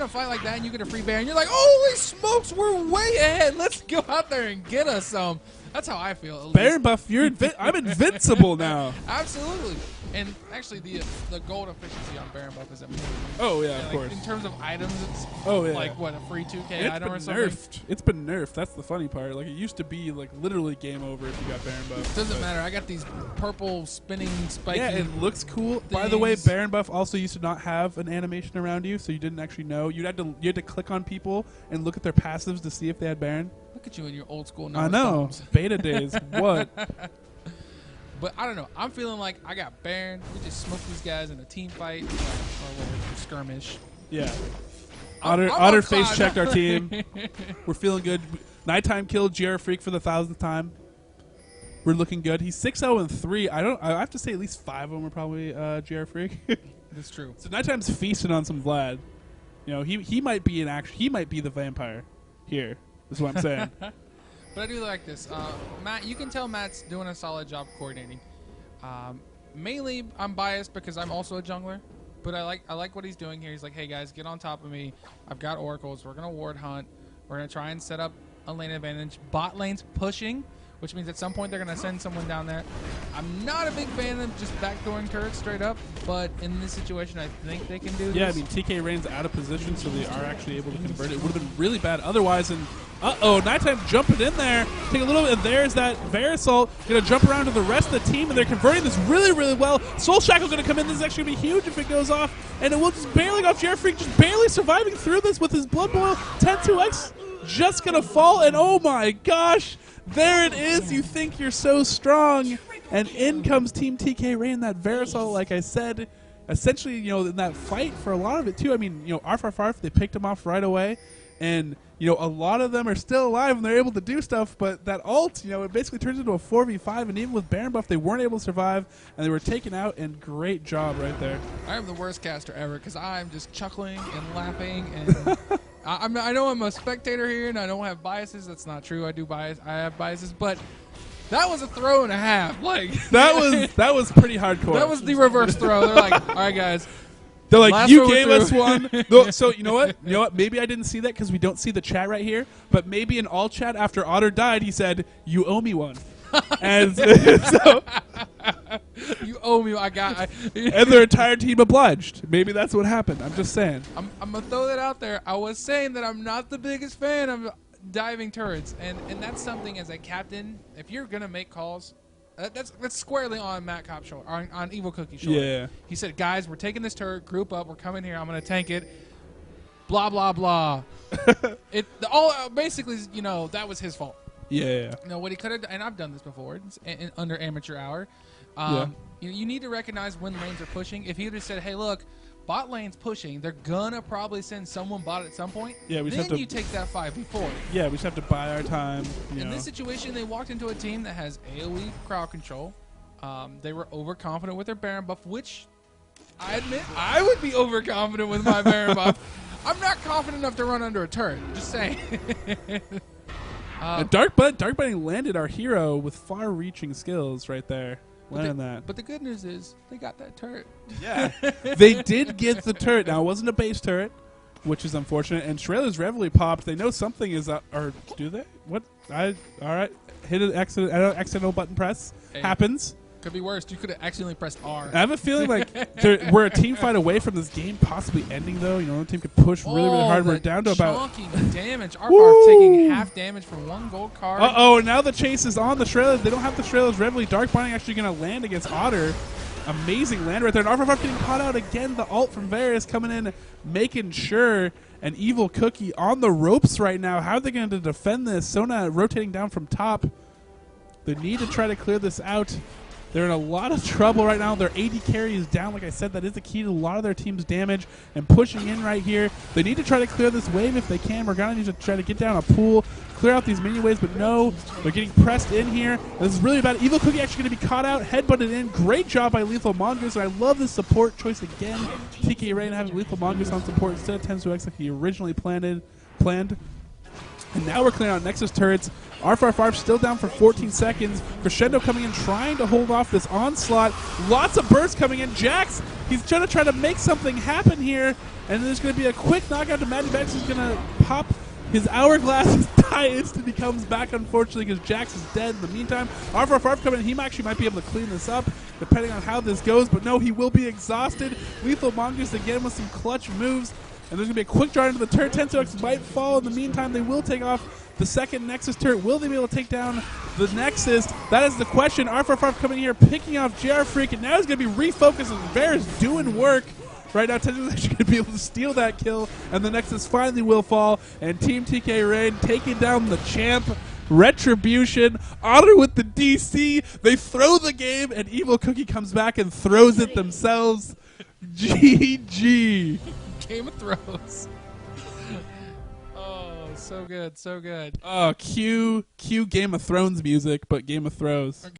a fight like that and you get a free Baron, you're like, holy smokes, we're way ahead. Let's go out there and get us some. That's how I feel. Baron buff, I'm invincible now. Absolutely. And actually, the gold efficiency on Baron buff is amazing. Oh, yeah, of like, course. In terms of items, it's like what, a free 2K it's item been or something? nerfed. It's been nerfed. That's the funny part. Like, it used to be, like, literally game over if you got Baron buff. Doesn't matter. I got these purple spinning spiky. Yeah, it looks cool. Things. By the way, Baron buff also used to not have an animation around you, so you didn't actually know. You had to click on people and look at their passives to see if they had Baron. Look at you in your old school. I know. Beta days. What? But I don't know. I'm feeling like I got Baron. We just smoked these guys in a team fight or skirmish. Yeah. I'm Otter face checked our team. We're feeling good. Nightime killed GR Freak for the 1,000th time. We're looking good. He's 6-0-3. I have to say at least 5 of them are probably GR Freak. That's true. So Nighttime's feasting on some Vlad. You know, he might be he might be the vampire here. Is what I'm saying. But I do like this. Matt, you can tell Matt's doing a solid job coordinating. Mainly, I'm biased because I'm also a jungler. But I like what he's doing here. He's like, hey, guys, get on top of me. I've got oracles. We're going to ward hunt. We're going to try and set up a lane advantage. Bot lane's pushing, which means at some point they're going to send someone down there. I'm not a big fan of just backdooring turrets straight up, but in this situation, I think they can do this. Yeah, I mean, Tkrain's out of position, so they are actually able to convert it. It would have been really bad otherwise. And Nightime jumping in there. Take a little bit, and there's that Verisalt. Going to jump around to the rest of the team, and they're converting this really, really well. Soul Shackle going to come in. This is actually going to be huge if it goes off, and it will just barely go off. GR Freak just barely surviving through this with his Blood Boil. 10-2X just going to fall, and oh my gosh. There it is. You think you're so strong, and in comes Team Tkrain. That Verisalt, like I said, essentially, you know, in that fight for a lot of it too. I mean, you know, Arf, they picked him off right away, and you know, a lot of them are still alive and they're able to do stuff. But that ult, you know, it basically turns into a 4v5, and even with Baron buff, they weren't able to survive, and they were taken out. And great job right there. I am the worst caster ever because I'm just chuckling and laughing and. I know I'm a spectator here and I don't have biases. That's not true. I have biases, but that was a throw and a half. Like that was pretty hardcore. That was the reverse throw. They're like, all right, guys. They're like, you gave us one. So you know what? Maybe I didn't see that because we don't see the chat right here. But maybe in all chat after Otter died, he said, "You owe me one." And so you owe me. And their entire team obliged. Maybe that's what happened. I'm just saying. I'm gonna throw that out there. I was saying that I'm not the biggest fan of diving turrets, and that's something as a captain. If you're gonna make calls, that's squarely on Matt Copp's shoulder, on Evil Cookie's shoulder. Yeah. He said, "Guys, we're taking this turret. Group up. We're coming here. I'm gonna tank it." Blah blah blah. Basically, you know, that was his fault. Yeah. You know what he could have, and I've done this before under amateur hour. You need to recognize when lanes are pushing. If he would have said, "Hey, look, bot lane's pushing. They're gonna probably send someone bot at some point." Yeah, then you take that 5v4. Yeah, we just have to buy our time. In this situation, they walked into a team that has AoE crowd control. They were overconfident with their Baron buff, which I admit I would be overconfident with my Baron buff. I'm not confident enough to run under a turret. Just saying. Dark Bunny landed our hero with far-reaching skills right there. Landing that. But the good news is they got that turret. Yeah, they did get the turret. Now, it wasn't a base turret, which is unfortunate. And Shrella's Reveille popped. They know something is up. Or do they? What? All right. Hit an accidental button press. Hey. Happens. Could be worse. You could have accidentally pressed R. I have a feeling like we're a team fight away from this game possibly ending, though. You know, the team could push really, really hard. We're down to about damage. Our taking half damage for one gold card. And now the chase is on the Shrella's. They don't have the Shrella's Reveille. Dark Bunny actually going to land against Otter. Amazing land right there. And Arf getting caught out again. The ult from Varus coming in, making sure. An Evil Cookie on the ropes right now. How are they going to defend this? Sona rotating down from top. They need to try to clear this out. They're in a lot of trouble right now. Their AD carry is down. Like I said, that is the key to a lot of their team's damage. And pushing in right here. They need to try to clear this wave if they can. We're going to need to try to get down a pool, clear out these mini waves, but no. They're getting pressed in here. This is really bad. Evil Cookie actually going to be caught out, headbutted in. Great job by LethalMongoose. And I love this support choice again. Tkrain having LethalMongoose on support instead of 10-2X like he originally planned. And now we're clearing out Nexus turrets. R5 still down for 14 seconds. Crescendo coming in, trying to hold off this onslaught. Lots of bursts coming in. Jax, he's trying to make something happen here. And there's going to be a quick knockout to Magyx. He's going to pop his hourglass, die instant. He comes back, unfortunately, because Jax is dead in the meantime. R5 coming in. He actually might be able to clean this up, depending on how this goes. But no, he will be exhausted. LethalMongoose again with some clutch moves. And there's going to be a quick draw into the turret. Tensox might fall. In the meantime, they will take off the second Nexus turret. Will they be able to take down the Nexus? That is the question. R5 coming here, picking off JR Freak. And now he's going to be refocused. And Bear's doing work. Right now, Tensox actually going to be able to steal that kill. And the Nexus finally will fall. And Team Tkrain taking down the champ. Retribution. Otter with the DC. They throw the game. And Evil Cookie comes back and throws it themselves. GG. Game of Thrones. Oh, so good, so good. Oh, cue Game of Thrones music, but Game of Thrones.